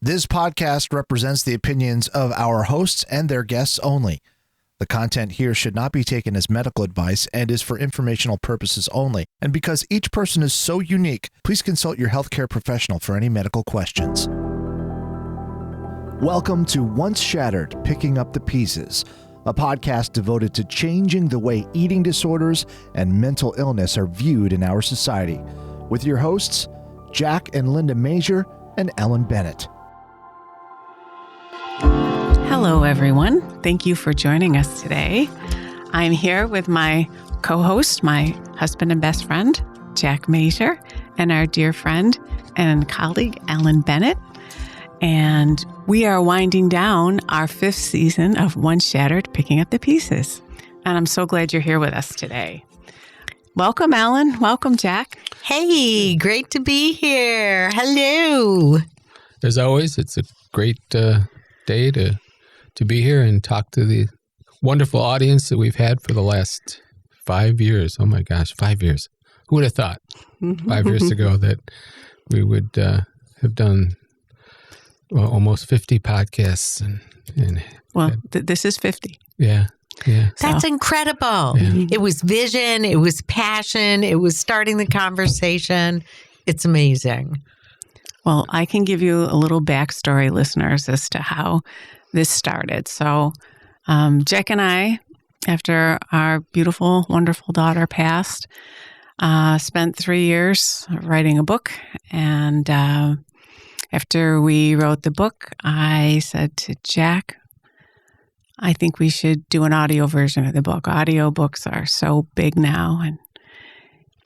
This podcast represents the opinions of our hosts and their guests only. The content here should not be taken as medical advice and is for informational purposes only. And because each person is so unique, please consult your healthcare professional for any medical questions. Welcome to Once Shattered, Picking Up the Pieces, a podcast devoted to changing the way eating disorders and mental illness are viewed in our society. With your hosts, Jack and Linda Major and Ellen Bennett. Hello, everyone. Thank you for joining us today. I'm here with my co-host, my husband and best friend, Jack Major, and our dear friend and colleague, Ellen Bennett. And we are winding down our 5th season of Once Shattered, Picking Up the Pieces. And I'm so glad you're here with us today. Welcome, Ellen. Welcome, Jack. Hey, great to be here. Hello. As always, it's a great day to be here and talk to the wonderful audience that we've had for the last 5 years. Oh my gosh, 5 years. Who would have thought 5 years ago that we would have done almost 50 podcasts? This is 50. Yeah. That's incredible. Yeah. It was vision. It was passion. It was starting the conversation. It's amazing. Well, I can give you a little backstory, listeners, as to how this started. So Jack and I, after our beautiful, wonderful daughter passed, spent 3 years writing a book. And after we wrote the book, I said to Jack, I think we should do an audio version of the book. Audio books are so big now. And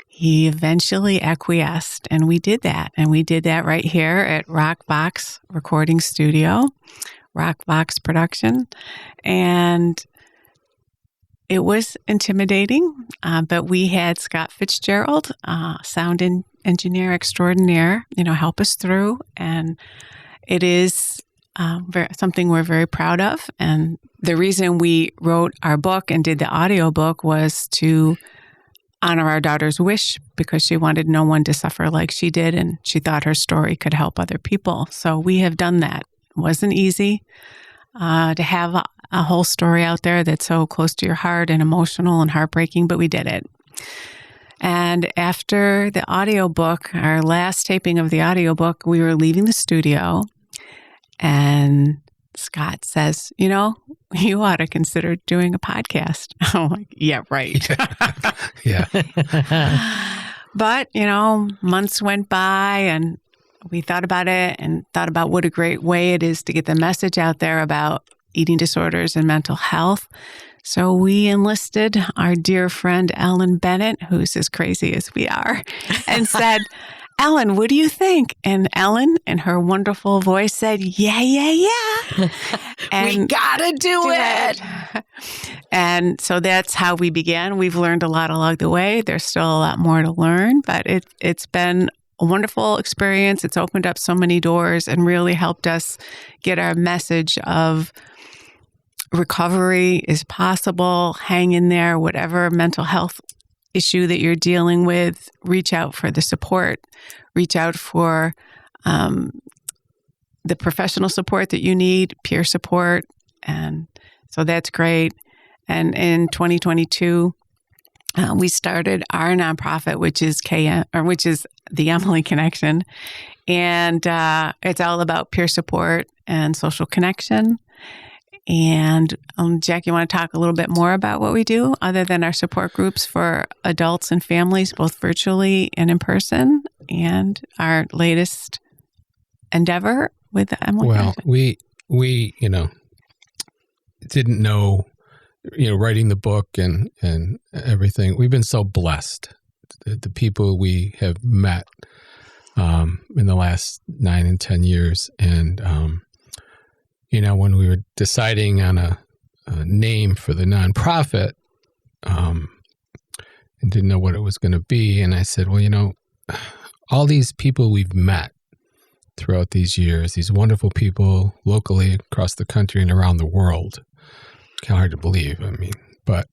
he eventually acquiesced, and we did that. And we did that right here at Rockbox Recording Studio, Rockbox Production. And it was intimidating, but we had Scott Fitzgerald, sound engineer extraordinaire, help us through. And it is something we're very proud of. And the reason we wrote our book and did the audio book was to honor our daughter's wish, because she wanted no one to suffer like she did, and she thought her story could help other people. So we have done that. It wasn't easy to have a whole story out there that's so close to your heart and emotional and heartbreaking, but we did it. And after the audiobook, our last taping of the audiobook, we were leaving the studio, and Scott says, you ought to consider doing a podcast. I'm like, yeah, right. Yeah. But, months went by, and we thought about it and thought about what a great way it is to get the message out there about eating disorders and mental health. So we enlisted our dear friend Ellen Bennett, who's as crazy as we are, and said, Ellen, what do you think? And Ellen, in her wonderful voice, said, yeah. And we gotta do it. And so that's how we began. We've learned a lot along the way. There's still a lot more to learn, but it's been a wonderful experience. It's opened up so many doors and really helped us get our message of recovery is possible. Hang in there, whatever mental health issue that you're dealing with, reach out for the support, reach out for the professional support that you need, peer support. And so that's great. And in 2022, we started our nonprofit, which is the Emily Connection. And it's all about peer support and social connection. And Jack, you want to talk a little bit more about what we do other than our support groups for adults and families, both virtually and in person, and our latest endeavor with Emily? Well, we didn't know, writing the book and everything. We've been so blessed. The people we have met in the last 9 and 10 years. And, when we were deciding on a name for the nonprofit, and didn't know what it was going to be. And I said, well, all these people we've met throughout these years, these wonderful people locally across the country and around the world, kind of hard to believe. But,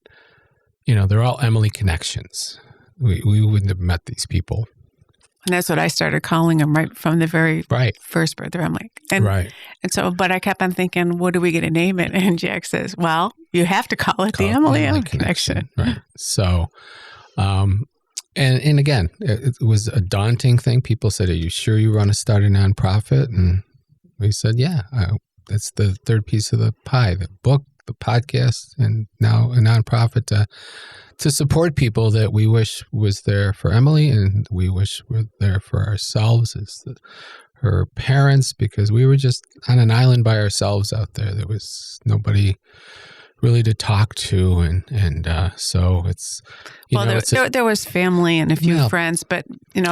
they're all Emily connections. We wouldn't have met these people And that's what I started calling him right from the very first birthday. I'm like, and so, but I kept on thinking, what are we going to name it? And Jack says, well, you have to call it the Emily Connection. Right. So, and again, it was a daunting thing. People said, are you sure you want to start a nonprofit? And we said, yeah, that's the third piece of the pie, the book, the podcast, and now a nonprofit to support people that we wish was there for Emily and we wish were there for ourselves as her parents, because we were just on an island by ourselves out there. There was nobody really to talk to, and so it's there was family and a few friends, but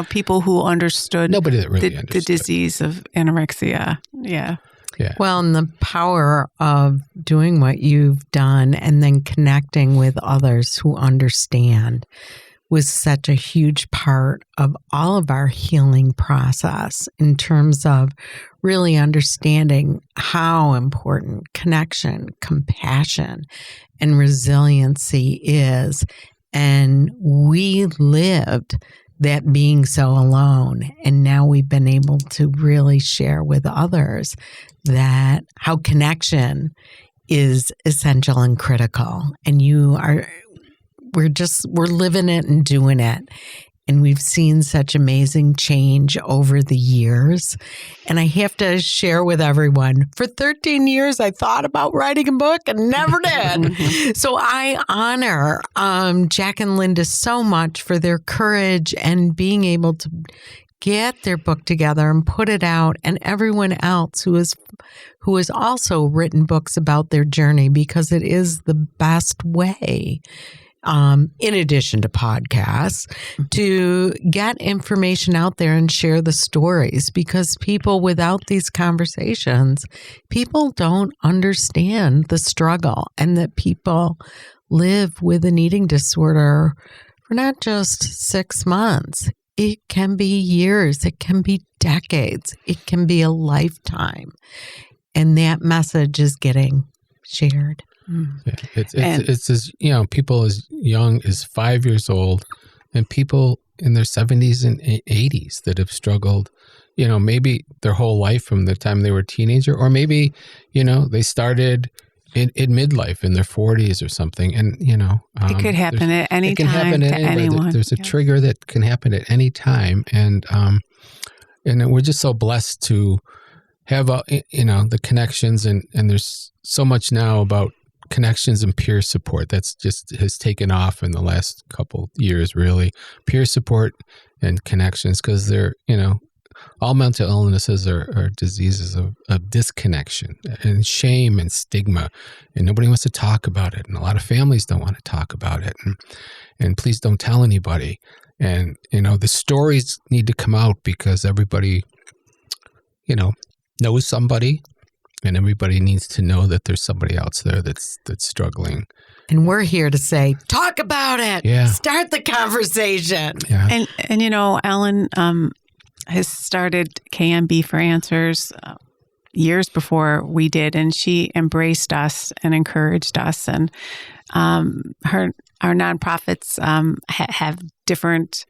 people who understood nobody that really understood the disease of anorexia. Yeah. Well, and the power of doing what you've done and then connecting with others who understand was such a huge part of all of our healing process in terms of really understanding how important connection, compassion, and resiliency is. And we lived that being so alone. And now we've been able to really share with others that how connection is essential and critical. And we're living it and doing it. And we've seen such amazing change over the years. And I have to share with everyone, for 13 years, I thought about writing a book and never did. So I honor Jack and Linda so much for their courage and being able to get their book together and put it out, and everyone else who has also written books about their journey, because it is the best way, in addition to podcasts, to get information out there and share the stories, because people, without these conversations, people don't understand the struggle, and that people live with an eating disorder for not just 6 months. It can be years, it can be decades, it can be a lifetime. And that message is getting shared. Yeah, it's as people as young as 5 years old, and people in their 70s and 80s that have struggled, maybe their whole life from the time they were a teenager, or maybe they started in midlife in their 40s or something, and it could happen at any time. It can happen to anyone. There's a trigger that can happen at any time, and we're just so blessed to have the connections, and there's so much now about connections and peer support that's just has taken off in the last couple years, really. Peer support and connections, because they're all mental illnesses are diseases of disconnection and shame and stigma, and nobody wants to talk about it, and a lot of families don't want to talk about it, and please don't tell anybody. And the stories need to come out, because everybody knows somebody, and everybody needs to know that there's somebody else there that's struggling. And we're here to say, talk about it. Yeah. Start the conversation. Yeah. And Ellen has started KMB for Answers years before we did, and she embraced us and encouraged us. And our nonprofits have different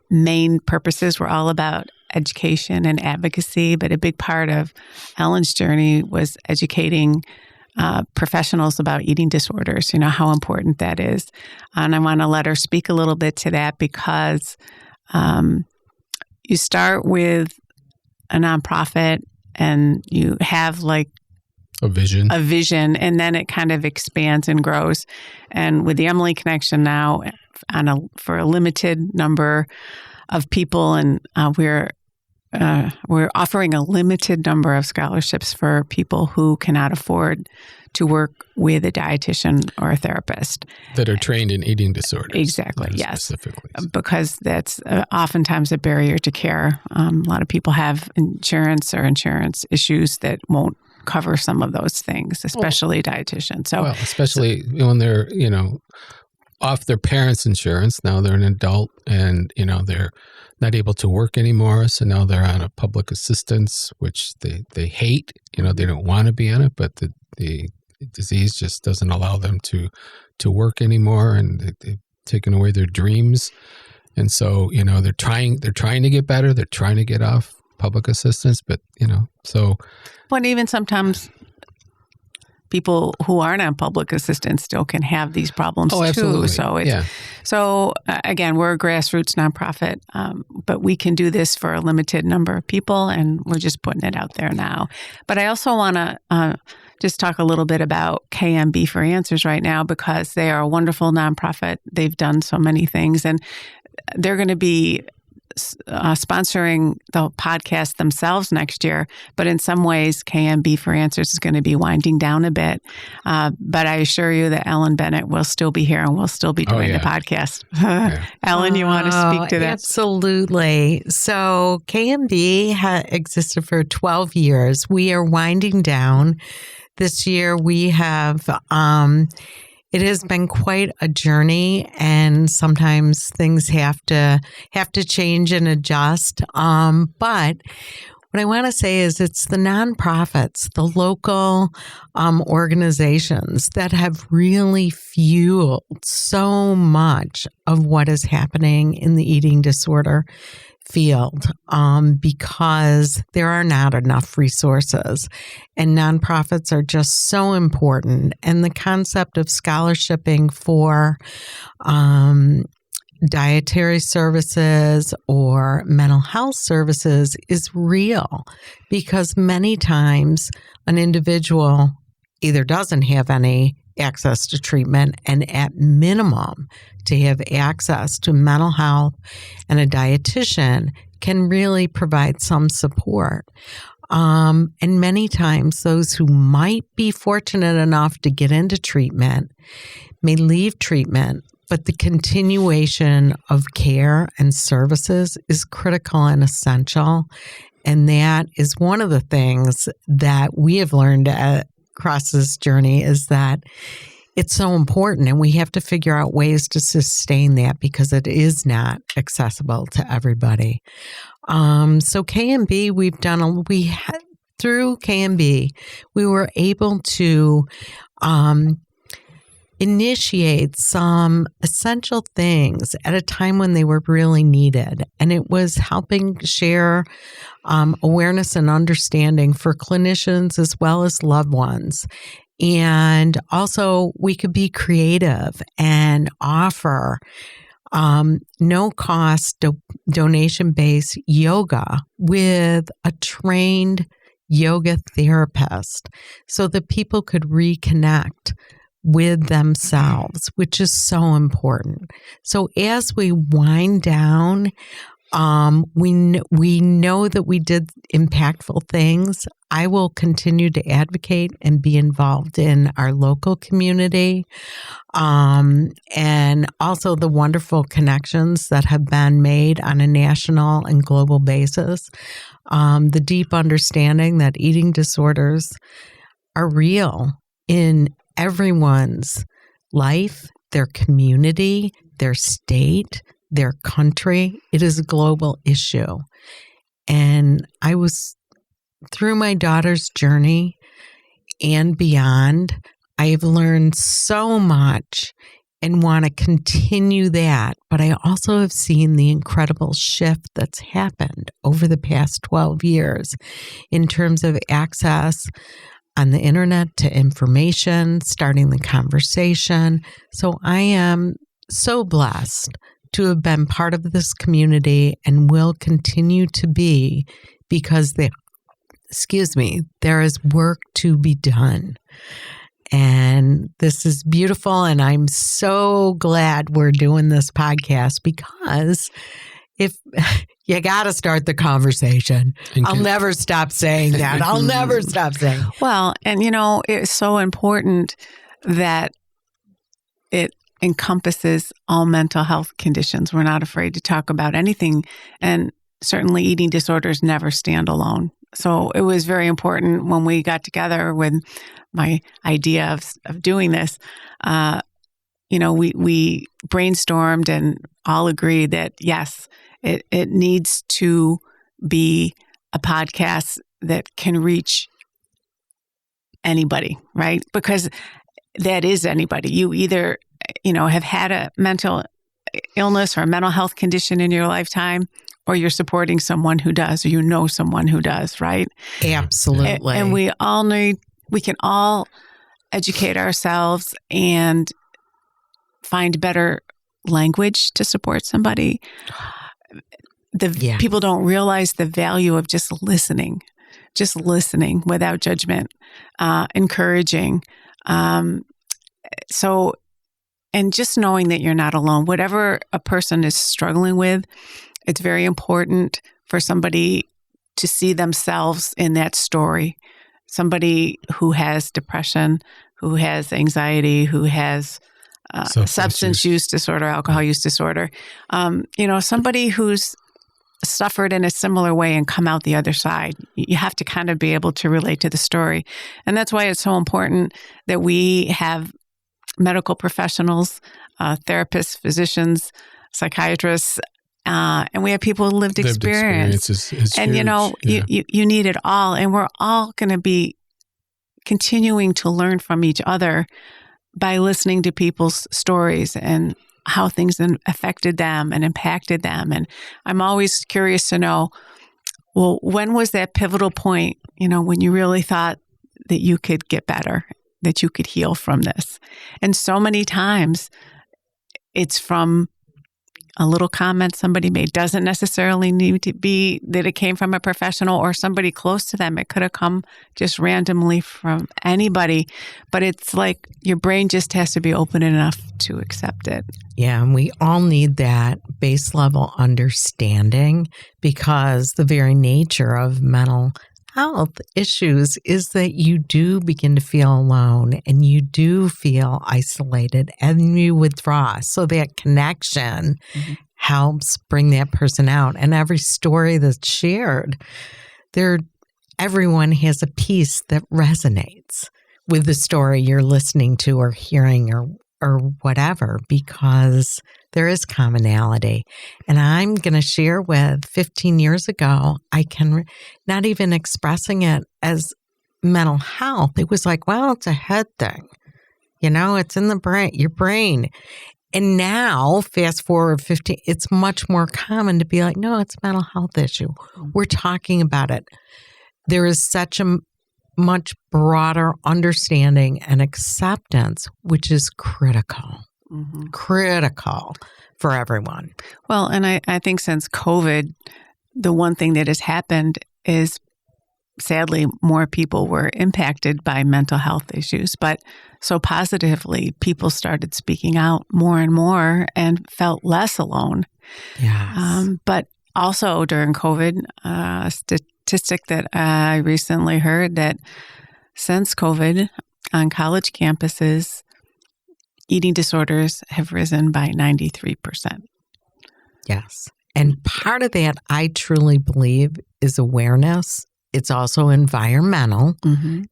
main purposes. We're all about education and advocacy, but a big part of Ellen's journey was educating professionals about eating disorders, how important that is. And I want to let her speak a little bit to that, because you start with a nonprofit and you have like a vision, and then it kind of expands and grows. And with the Emily Connection now, for a limited number of people, and we're offering a limited number of scholarships for people who cannot afford to work with a dietitian or a therapist that are trained in eating disorders. Exactly, yes. Specifically. Because that's oftentimes a barrier to care. A lot of people have insurance issues that won't cover some of those things, especially dietitians. So, especially when they're, off their parents' insurance. Now they're an adult, and, they're not able to work anymore. So now they're on a public assistance, which they hate. They don't want to be on it, but the disease just doesn't allow them to work anymore, and they've taken away their dreams. And so, they're trying to get better. They're trying to get off public assistance, but But even sometimes people who aren't on public assistance still can have these problems absolutely. too. So again, we're a grassroots nonprofit, but we can do this for a limited number of people, and we're just putting it out there now. But I also want to just talk a little bit about KMB for Answers right now, because they are a wonderful nonprofit. They've done so many things, and they're going to be sponsoring the podcast themselves next year. But in some ways, KMB for Answers is going to be winding down a bit. But I assure you that Ellen Bennett will still be here and we'll still be doing the podcast. Ellen, you want to speak to that? Absolutely. So KMB existed for 12 years. We are winding down. This year we have... it has been quite a journey, and sometimes things have to change and adjust. But what I want to say is it's the nonprofits, the local organizations that have really fueled so much of what is happening in the eating disorder field, because there are not enough resources, and nonprofits are just so important. And the concept of scholarshiping for dietary services or mental health services is real, because many times an individual either doesn't have any access to treatment, and at minimum to have access to mental health and a dietitian can really provide some support. And many times those who might be fortunate enough to get into treatment may leave treatment, but the continuation of care and services is critical and essential. And that is one of the things that we have learned across this journey, is that it's so important, and we have to figure out ways to sustain that, because it is not accessible to everybody. So KMB, through KMB, we were able to initiate some essential things at a time when they were really needed. And it was helping share awareness and understanding for clinicians as well as loved ones. And also we could be creative and offer no-cost donation-based yoga with a trained yoga therapist so that people could reconnect with themselves, which is so important. So as we wind down, we know that we did impactful things. I will continue to advocate and be involved in our local community, and also the wonderful connections that have been made on a national and global basis. The deep understanding that eating disorders are real in everyone's life, their community, their state, their country. It is a global issue. And I was, through my daughter's journey and beyond, I have learned so much and want to continue that. But I also have seen the incredible shift that's happened over the past 12 years in terms of access on the internet to information, starting the conversation. So I am so blessed to have been part of this community and will continue to be, because there is work to be done. And this is beautiful. And I'm so glad we're doing this podcast, because if you got to start the conversation. I'll never stop saying that. I'll never stop saying. Well, and it's so important that it encompasses all mental health conditions. We're not afraid to talk about anything, and certainly eating disorders never stand alone. So it was very important when we got together with my idea of doing this. We brainstormed and all agreed that yes, it needs to be a podcast that can reach anybody, right? Because that is anybody. You either have had a mental illness or a mental health condition in your lifetime, or you're supporting someone who does, or you know someone who does, right? Absolutely. And we can all educate ourselves and find better language to support somebody. People don't realize the value of just listening without judgment, encouraging. And just knowing that you're not alone, whatever a person is struggling with, it's very important for somebody to see themselves in that story. Somebody who has depression, who has anxiety, who has substance use disorder, alcohol use disorder, somebody who's suffered in a similar way and come out the other side. You have to kind of be able to relate to the story. And that's why it's so important that we have medical professionals, therapists, physicians, psychiatrists, and we have people with lived experience. Is and huge. You need it all. And we're all going to be continuing to learn from each other by listening to people's stories and how things affected them and impacted them. And I'm always curious to know, well, when was that pivotal point, when you really thought that you could get better, that you could heal from this? And so many times it's from a little comment somebody made. Doesn't necessarily need to be that it came from a professional or somebody close to them. It could have come just randomly from anybody, but it's like your brain just has to be open enough to accept it. Yeah, and we all need that base level understanding, because the very nature of mental health issues is that you do begin to feel alone and you do feel isolated and you withdraw. So that connection helps bring that person out. And every story that's shared, everyone has a piece that resonates with the story you're listening to or hearing or whatever, because there is commonality. And I'm going to share with 15 years ago, I can not even expressing it as mental health. It was like, well, it's a head thing. It's in the brain, your brain. And now, fast forward 15, it's much more common to be like, no, it's a mental health issue. We're talking about it. There is such a much broader understanding and acceptance, which is critical. Critical for everyone. Well, and I think since COVID, the one thing that has happened is, sadly, more people were impacted by mental health issues, but so positively, people started speaking out more and more and felt less alone. Yes. But also during COVID, a statistic that I recently heard that since COVID, on college campuses, eating disorders have risen by 93%. Yes. And part of that, I truly believe, is awareness. It's also environmental,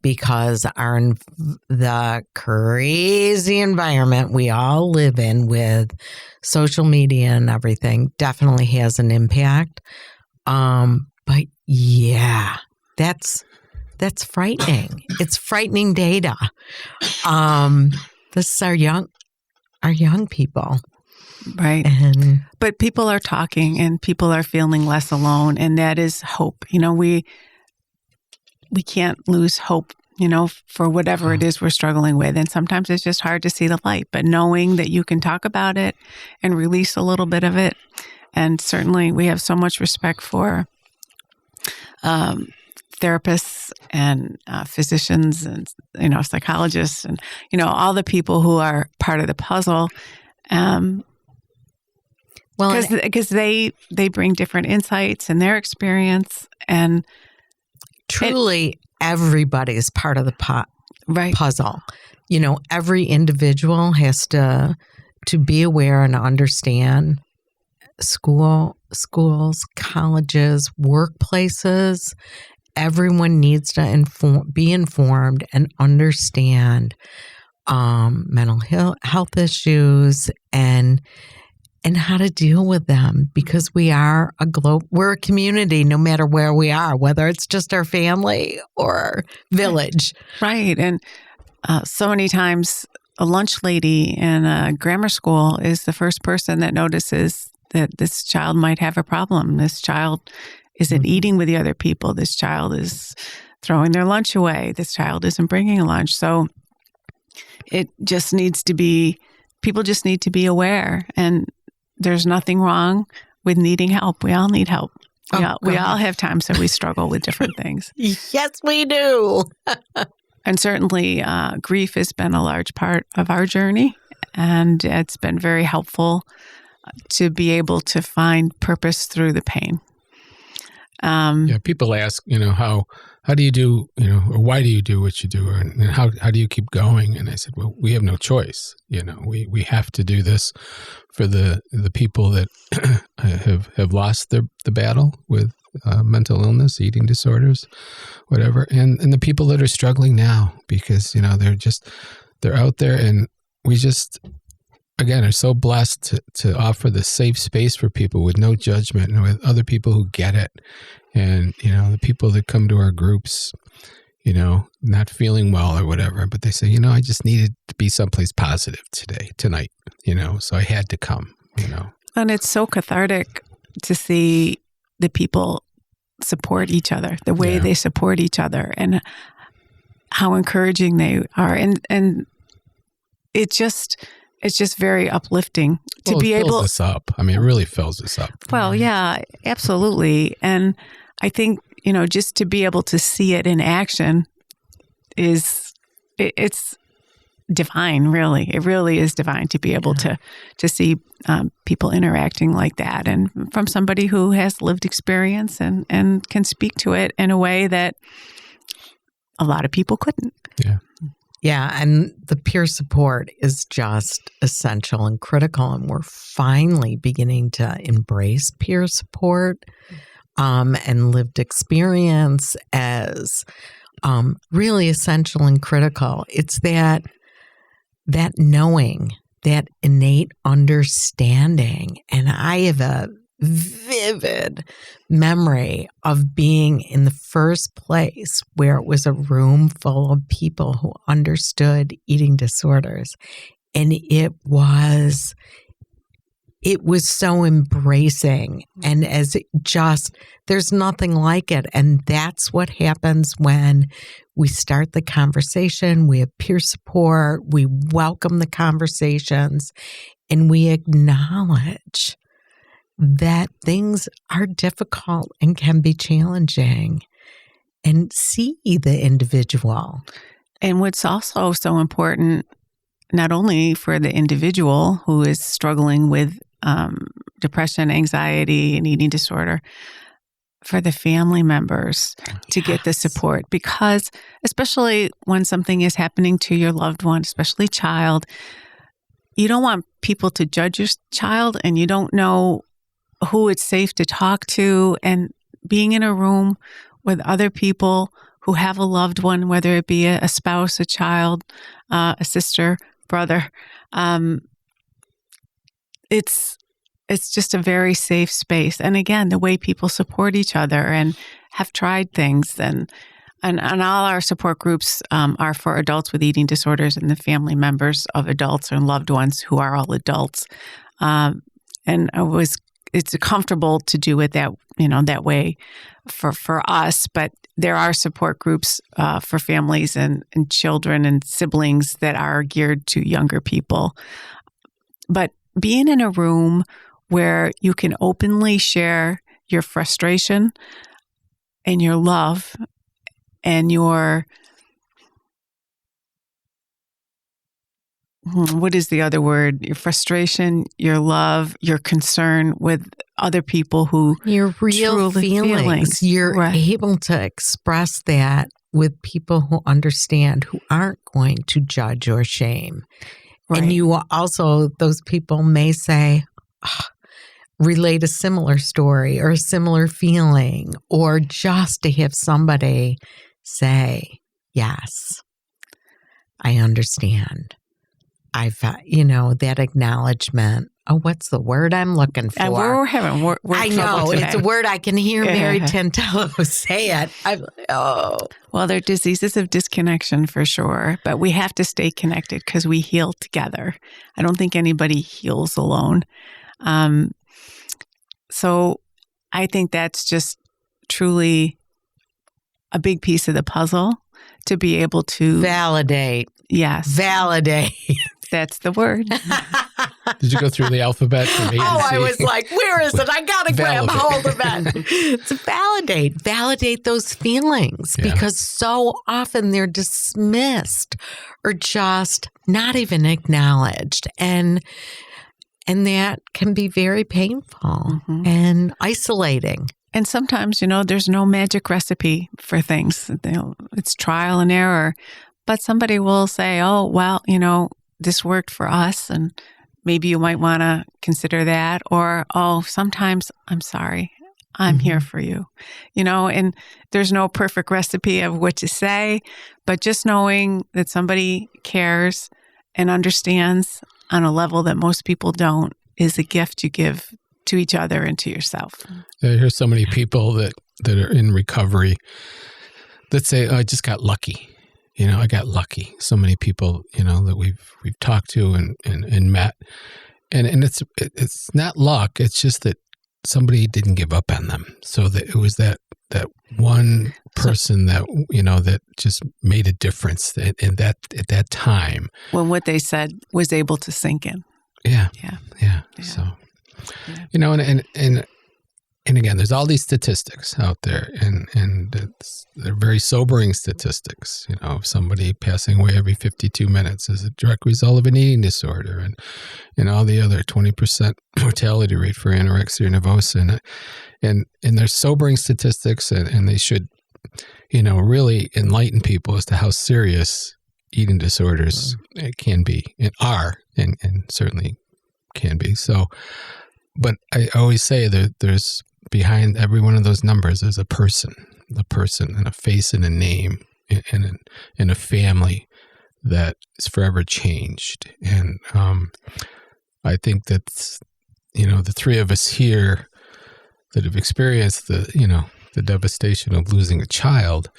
because the crazy environment we all live in with social media and everything definitely has an impact. But yeah, that's frightening. It's frightening data. This is our young people. Right. But people are talking and people are feeling less alone, and that is hope. We can't lose hope, for whatever it is we're struggling with. And sometimes it's just hard to see the light, but knowing that you can talk about it and release a little bit of it. And certainly we have so much respect for therapists and physicians and, psychologists and, all the people who are part of the puzzle. Because they bring different insights and their experience, and truly everybody is part of the puzzle. Every individual has to be aware and understand schools, colleges, workplaces. Everyone needs to be informed and understand mental health issues and how to deal with them, because we're a community no matter where we are, whether it's just our family or village. Right. And so many times, a lunch lady in a grammar school is the first person that notices that this child might have a problem. This child isn't eating with the other people. This child is throwing their lunch away. This child isn't bringing a lunch. So it just needs to be, people just need to be aware. And there's nothing wrong with needing help. We all need help. We all have times that we struggle with different things. Yes, we do. And certainly grief has been a large part of our journey. And it's been very helpful to be able to find purpose through the pain. People ask, how do you do, or why do you do what you do, and how do you keep going? And I said, well, we have no choice. We have to do this for the people that have lost the battle with mental illness, eating disorders, whatever, and the people that are struggling now, because they're out there, and we just, again, are so blessed to offer the safe space for people with no judgment and with other people who get it. And, the people that come to our groups, not feeling well or whatever, but they say, I just needed to be someplace positive tonight, so I had to come, And it's so cathartic to see the people support each other, the way they support each other, and how encouraging they are. And it's just very uplifting to be able. It fills us up. I mean, it really fills us up. Well, yeah, absolutely. And I think, just to be able to see it in action it's divine, really. It really is divine to be able to see people interacting like that, and from somebody who has lived experience and can speak to it in a way that a lot of people couldn't. Yeah. Yeah, and the peer support is just essential and critical, and we're finally beginning to embrace peer support and lived experience as really essential and critical. It's that knowing, that innate understanding, and I have a vivid memory of being in the first place where it was a room full of people who understood eating disorders. And it was so embracing, and there's nothing like it. And that's what happens when we start the conversation. We have peer support, we welcome the conversations, and we acknowledge that things are difficult and can be challenging, and see the individual. And what's also so important, not only for the individual who is struggling with depression, anxiety, and eating disorder, for the family members to get the support, because especially when something is happening to your loved one, especially child, you don't want people to judge your child, and you don't know who it's safe to talk to. And being in a room with other people who have a loved one, whether it be a spouse, a child, a sister, brother, it's just a very safe space. And again, the way people support each other and have tried things, and all our support groups are for adults with eating disorders and the family members of adults and loved ones who are all adults. And it's comfortable to do it that way for us, but there are support groups for families and children and siblings that are geared to younger people. But being in a room where you can openly share your frustration and your love and your, what is the other word? Your frustration, your love, your concern with other people who your real feelings. You're able to express that with people who understand, who aren't going to judge or shame. Right. And you also, those people may say, relate a similar story or a similar feeling, or just to have somebody say, yes, I understand. I've, that acknowledgement what's the word I'm looking for? We're having word I trouble know. today. It's a word I can hear Mary Tantello say it. Well, they're diseases of disconnection for sure, but we have to stay connected because we heal together. I don't think anybody heals alone. So I think that's just truly a big piece of the puzzle to be able to validate. Yes. Validate. That's the word. Did you go through the alphabet from A to C? I was like, where is it? I got to grab hold of it. It's validate. Validate those feelings because so often they're dismissed or just not even acknowledged. And that can be very painful and isolating. And sometimes, there's no magic recipe for things. It's trial and error. But somebody will say, oh, well, this worked for us, and maybe you might want to consider that. Or, oh, sometimes I'm sorry. I'm here for you. And there's no perfect recipe of what to say, but just knowing that somebody cares and understands on a level that most people don't is a gift you give to each other and to yourself. I hear so many people that are in recovery that say, oh, I just got lucky. I got lucky. So many people, that we've talked to and met. And it's not luck. It's just that somebody didn't give up on them. So that it was that one person that, that just made a difference at that time. When what they said was able to sink in. Yeah. So, and again, there's all these statistics out there, and they're very sobering statistics. Somebody passing away every 52 minutes is a direct result of an eating disorder, and all the other 20% mortality rate for anorexia nervosa, and there's sobering statistics, and they should, really enlighten people as to how serious eating disorders can be and are, and certainly can be. So, but I always say that there's behind every one of those numbers is a person and a face and a name and a family that is forever changed. And I think that's, the three of us here that have experienced the devastation of losing a child,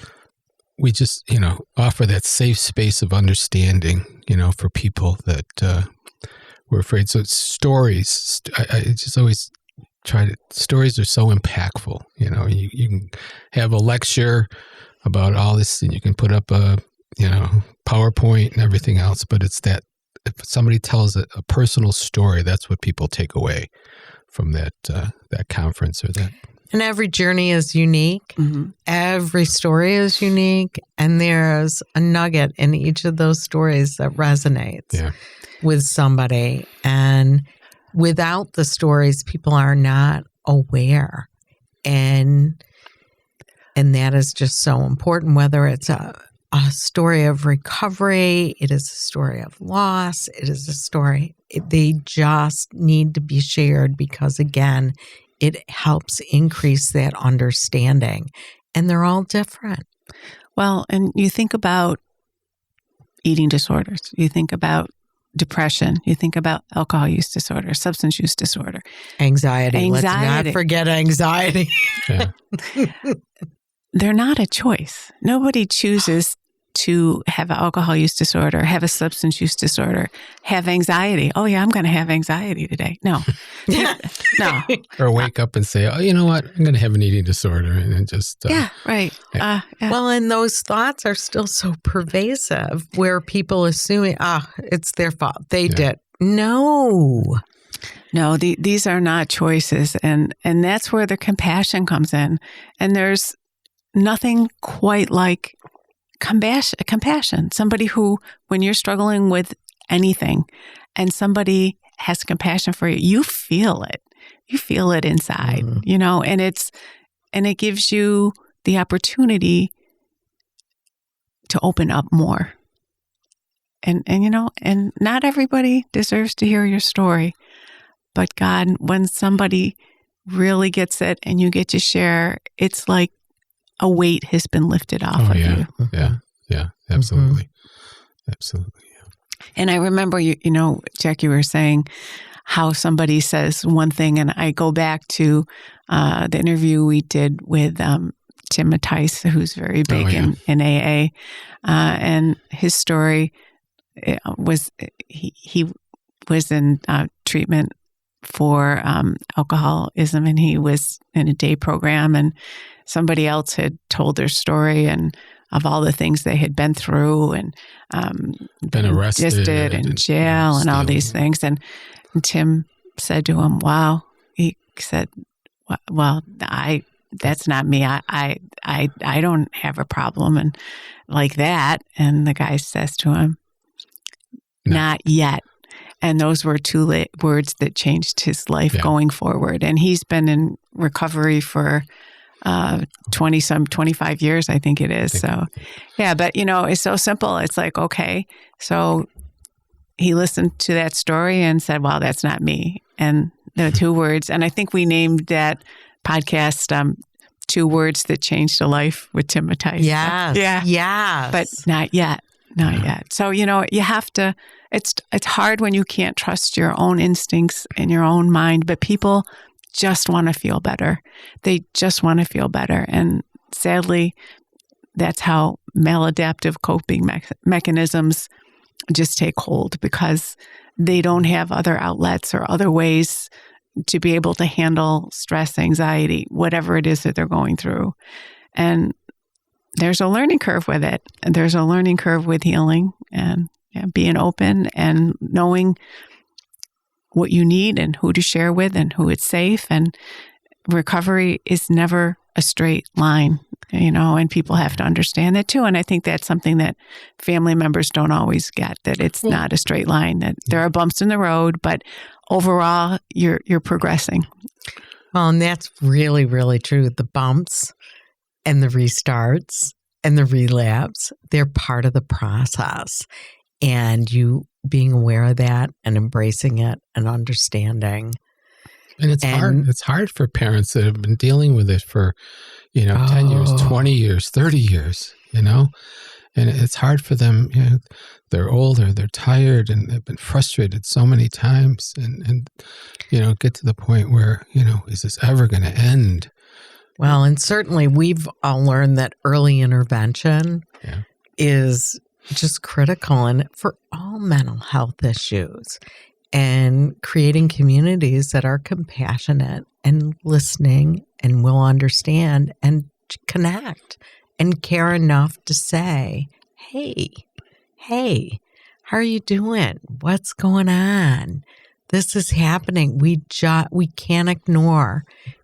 we just, offer that safe space of understanding, for people that were afraid. So stories, I just always stories are so impactful. You can have a lecture about all this and you can put up a, PowerPoint and everything else, but it's that if somebody tells a personal story, that's what people take away from that conference or that. And every journey is unique. Mm-hmm. Every story is unique. And there's a nugget in each of those stories that resonates with somebody. And without the stories, people are not aware. And that is just so important, whether it's a story of recovery, it is a story of loss, it is a story. They just need to be shared because, again, it helps increase that understanding. And they're all different. Well, and you think about eating disorders, you think about depression, you think about alcohol use disorder, substance use disorder. Anxiety. Let's not forget anxiety. Yeah. They're not a choice. Nobody chooses to have an alcohol use disorder, have a substance use disorder, have anxiety. Oh, yeah, I'm going to have anxiety today. No. No. Or wake up and say, oh, you know what? I'm going to have an eating disorder. And then just... right. Yeah. Well, and those thoughts are still so pervasive where people assuming, it's their fault. They did. No, these are not choices. And that's where the compassion comes in. And there's nothing quite like compassion. Somebody who, when you're struggling with anything and somebody has compassion for you, you feel it. You feel it inside, and it gives you the opportunity to open up more. And not everybody deserves to hear your story, but God, when somebody really gets it and you get to share, it's like a weight has been lifted off of you. Yeah, absolutely. Mm-hmm. Absolutely. Yeah. And I remember, Jack, you were saying how somebody says one thing. And I go back to the interview we did with Tim Mattice, who's very big in AA. And his story was he was in treatment for alcoholism, and he was in a day program, and somebody else had told their story and of all the things they had been through and been arrested in jail and all these things. And Tim said to him, wow, he said, well, that's not me. I don't have a problem and like that. And the guy says to him, not yet. And those were two words that changed his life going forward. And he's been in recovery for 25 years, I think it is. So, yeah, but it's so simple. It's like, okay, so he listened to that story and said, well, that's not me. And the two words, and I think we named that podcast, 2 Words That Changed a Life with Tim Mattice. Yes. Yeah. Yes. But not yet. Not yet. So, you have to, it's hard when you can't trust your own instincts and your own mind, but people just want to feel better. They just want to feel better. And sadly, that's how maladaptive coping mechanisms just take hold, because they don't have other outlets or other ways to be able to handle stress, anxiety, whatever it is that they're going through. And there's a learning curve with it. And there's a learning curve with healing and being open and knowing what you need and who to share with and who it's safe. And recovery is never a straight line, and people have to understand that too. And I think that's something that family members don't always get, that it's not a straight line, that there are bumps in the road, but overall you're progressing. Well, and that's really, really true. The bumps and the restarts and the relapse, they're part of the process. And you being aware of that and embracing it and understanding. And it's hard. It's hard for parents that have been dealing with it for, 10 years, 20 years, 30 years, and it's hard for them. They're older, they're tired, and they've been frustrated so many times and get to the point where, is this ever going to end? Well, and certainly we've all learned that early intervention is just critical and for all mental health issues, and creating communities that are compassionate and listening and will understand and connect and care enough to say, hey, how are you doing? What's going on? This is happening. We can't ignore.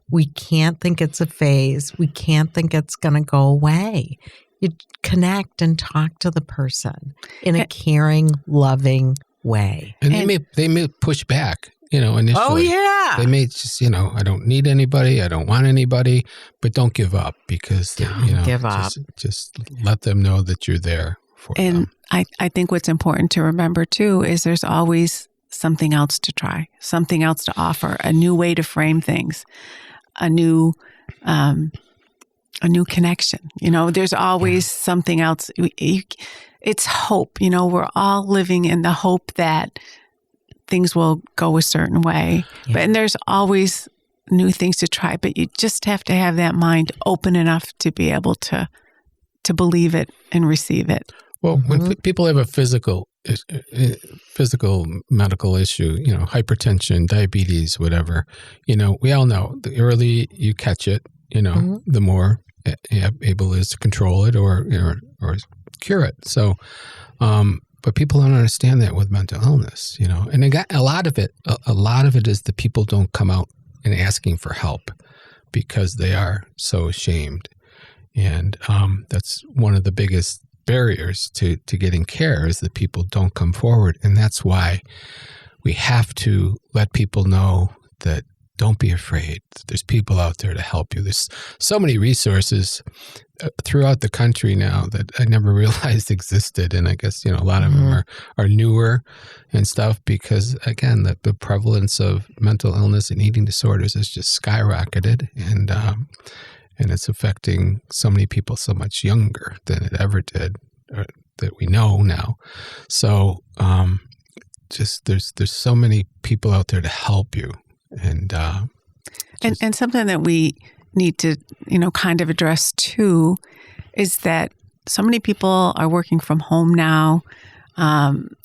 We can't think it's a phase. We can't think it's going to go away. You connect and talk to the person in a caring, loving way. And they may push back, initially. Oh, yeah. They may just, I don't need anybody. I don't want anybody. But don't give up, because, give up. Just let them know that you're there for them. And I think what's important to remember, too, is there's always something else to try, something else to offer, a new way to frame things, a new connection. There's always something else. It's hope. We're all living in the hope that things will go a certain way. Yeah. And there's always new things to try, but you just have to have that mind open enough to be able to believe it and receive it. Well, when people have a physical medical issue, hypertension, diabetes, whatever, we all know the early you catch it, the more able is to control it or cure it. So, but people don't understand that with mental illness, and they got a lot of it is that people don't come out and asking for help because they are so ashamed. And that's one of the biggest barriers to getting care, is that people don't come forward. And that's why we have to let people know that don't be afraid. There's people out there to help you. There's so many resources throughout the country now that I never realized existed. And I guess, a lot of them are newer and stuff, because, again, the prevalence of mental illness and eating disorders has just skyrocketed. And it's affecting so many people so much younger than it ever did, or that we know now. So there's so many people out there to help you. And something that we need to, kind of address too, is that so many people are working from home now.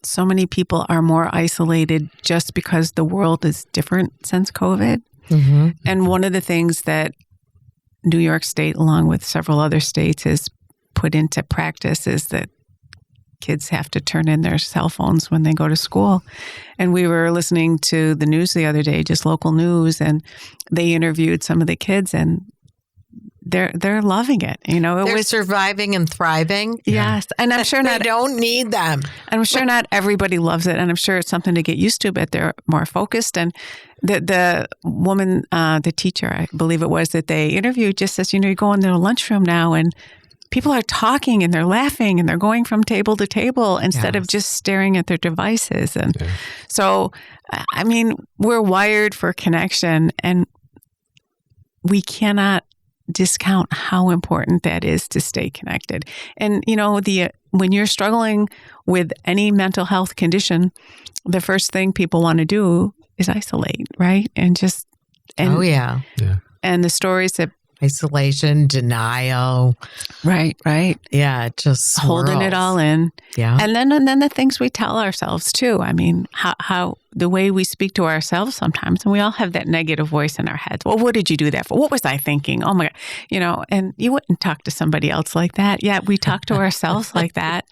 So many people are more isolated just because the world is different since COVID. Mm-hmm. And one of the things that New York State, along with several other states, has put into practice is that kids have to turn in their cell phones when they go to school. And we were listening to the news the other day, just local news, and they interviewed some of the kids, and they're loving it. They're surviving and thriving. Yes. And I'm sure they don't need them. I'm sure not everybody loves it. And I'm sure it's something to get used to, but they're more focused. And the woman, the teacher, I believe it was, that they interviewed just says, you go in their lunchroom now and people are talking and they're laughing and they're going from table to table instead of just staring at their devices. And so, we're wired for connection, and we cannot discount how important that is to stay connected. And, when you're struggling with any mental health condition, the first thing people want to do is isolate, right? And and the stories that isolation, denial. Right. Yeah, just holding it all in. Yeah. And then the things we tell ourselves too. How the way we speak to ourselves sometimes, and we all have that negative voice in our heads. Well, what did you do that for? What was I thinking? Oh my God. And you wouldn't talk to somebody else like that. Yeah, we talk to ourselves like that.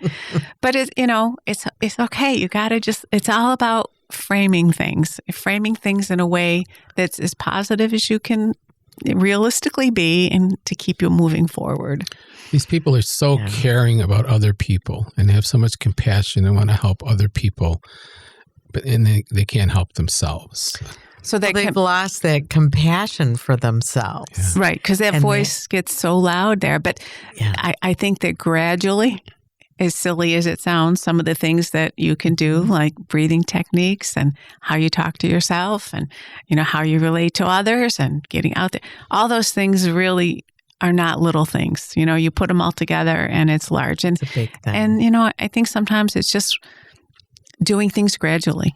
But it's okay. You got to it's all about framing things in a way that's as positive as you can realistically be, and to keep you moving forward. These people are so caring about other people and have so much compassion and want to help other people, but they can't help themselves. So they've lost that compassion for themselves. Yeah. Right, because that voice gets so loud there. But I think that gradually, as silly as it sounds, some of the things that you can do, like breathing techniques and how you talk to yourself and, how you relate to others and getting out there, all those things really are not little things. You put them all together and it's large. And it's a big thing. And, I think sometimes it's just doing things gradually,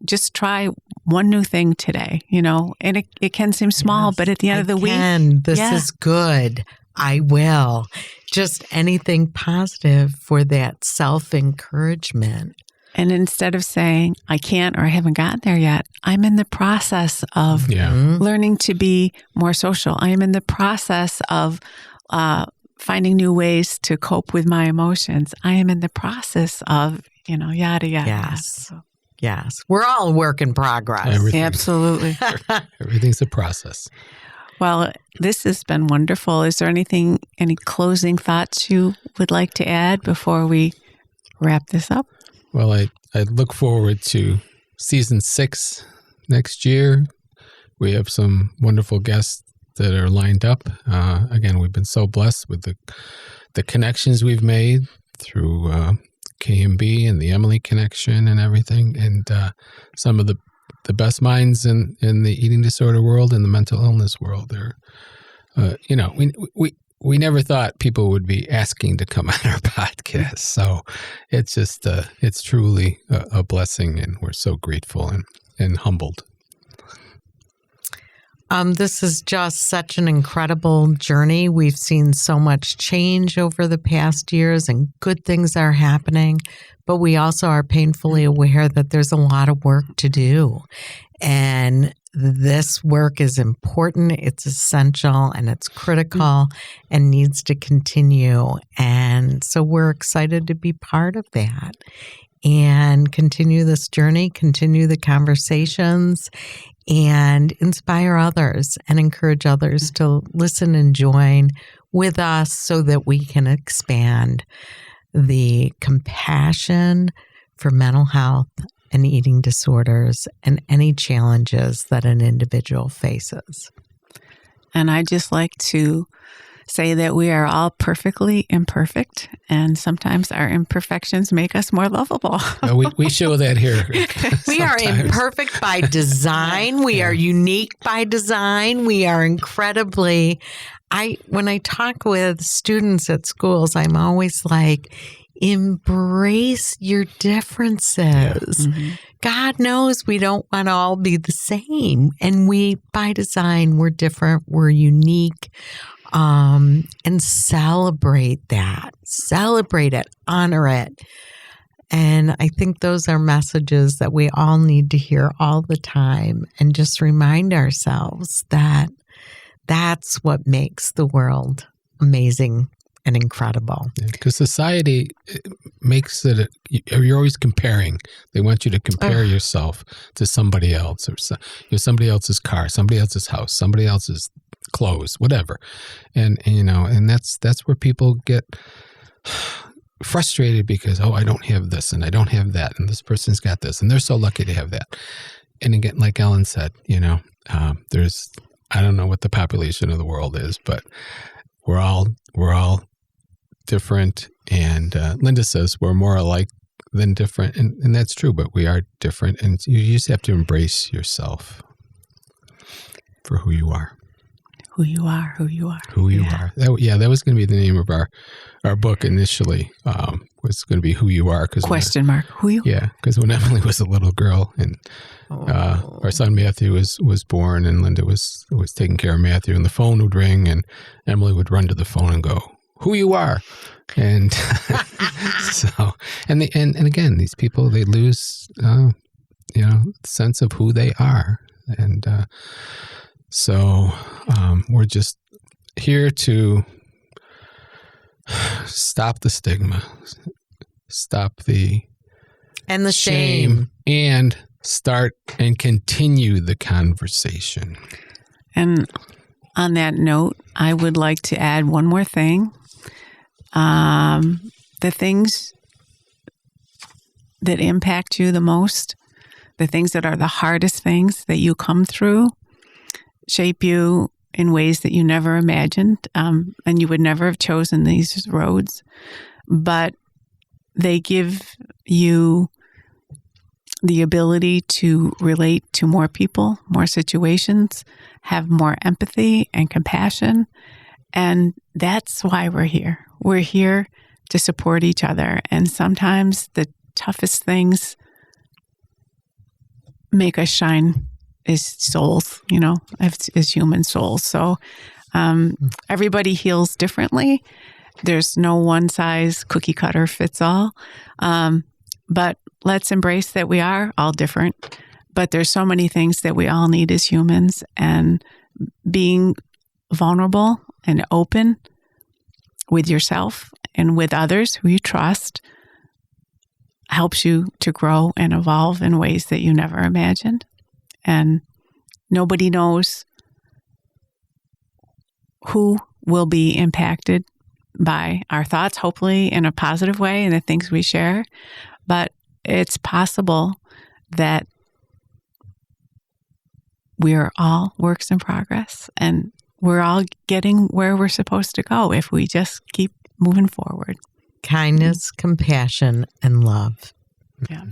just try one new thing today, and it can seem small, but at the end of the week. This is good. I will. Just anything positive for that self-encouragement. And instead of saying, I can't or I haven't gotten there yet, I'm in the process of learning to be more social. I am in the process of finding new ways to cope with my emotions. I am in the process of, yada, yada. Yes. We're all a work in progress. Everything. Absolutely. Everything's a process. Well, this has been wonderful. Is there any closing thoughts you would like to add before we wrap this up? Well, I look forward to season 6 next year. We have some wonderful guests that are lined up. Again, we've been so blessed with the connections we've made through KMB and the Emily connection and everything. And some of the best minds in the eating disorder world and the mental illness world. We never thought people would be asking to come on our podcast. So it's just, it's truly a blessing, and we're so grateful and humbled. This is just such an incredible journey. We've seen so much change over the past years, and good things are happening, but we also are painfully aware that there's a lot of work to do. And this work is important, it's essential, and it's critical and needs to continue. And so we're excited to be part of that and continue this journey, continue the conversations, and inspire others and encourage others to listen and join with us so that we can expand the compassion for mental health and eating disorders and any challenges that an individual faces. And I'd just like to say that we are all perfectly imperfect, and sometimes our imperfections make us more lovable. We show that here. We are imperfect by design. We are unique by design. We are incredibly... When I talk with students at schools, I'm always like, embrace your differences. Mm-hmm. God knows we don't want to all be the same. And we, by design, we're different, we're unique. And celebrate that. Celebrate it. Honor it. And I think those are messages that we all need to hear all the time, and just remind ourselves that that's what makes the world amazing and incredible. Because society makes it, you're always comparing. They want you to compare yourself to somebody else, or somebody else's car, somebody else's house, somebody else's clothes, whatever. And that's where people get frustrated because, I don't have this and I don't have that, and this person's got this and they're so lucky to have that. And again, like Ellen said, there's, I don't know what the population of the world is, but we're all different. And Linda says we're more alike than different, and that's true, but we are different, and you just have to embrace yourself for who you are. Who you are, who you are. Who you are. That was going to be the name of our book initially. Was going to be Who You Are. Question mark. Who you are? Yeah, because when Emily was a little girl and our son Matthew was born, and Linda was taking care of Matthew, and the phone would ring and Emily would run to the phone and go, "Who you are." And so, and again, these people, they lose, sense of who they are. And so we're just here to stop the stigma, stop the shame, and start and continue the conversation. And on that note, I would like to add one more thing. The things that impact you the most, the things that are the hardest things that you come through, shape you in ways that you never imagined, and you would never have chosen these roads. But they give you the ability to relate to more people, more situations, have more empathy and compassion. And that's why we're here. We're here to support each other. And sometimes the toughest things make us shine as souls, as human souls. So everybody heals differently. There's no one size cookie cutter fits all. But let's embrace that we are all different. But there's so many things that we all need as humans, and being vulnerable and open with yourself and with others who you trust helps you to grow and evolve in ways that you never imagined. And nobody knows who will be impacted by our thoughts, hopefully in a positive way, and the things we share. But it's possible that we're all works in progress, and we're all getting where we're supposed to go if we just keep moving forward. Kindness, compassion, and love. Yeah.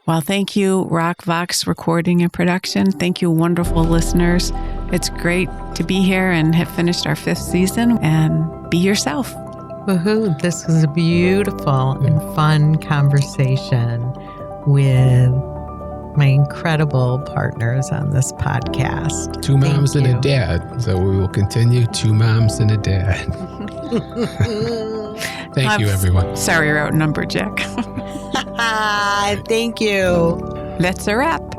Well, thank you, RockVox Recording and Production. Thank you, wonderful listeners. It's great to be here and have finished our 5th season, and be yourself. Woohoo. This was a beautiful and fun conversation with my incredible partners on this podcast. 2 moms and a dad. So we will continue 2 moms and a dad. Thank you, everyone. Sorry, we're outnumbered, Jack. Thank you. That's a wrap.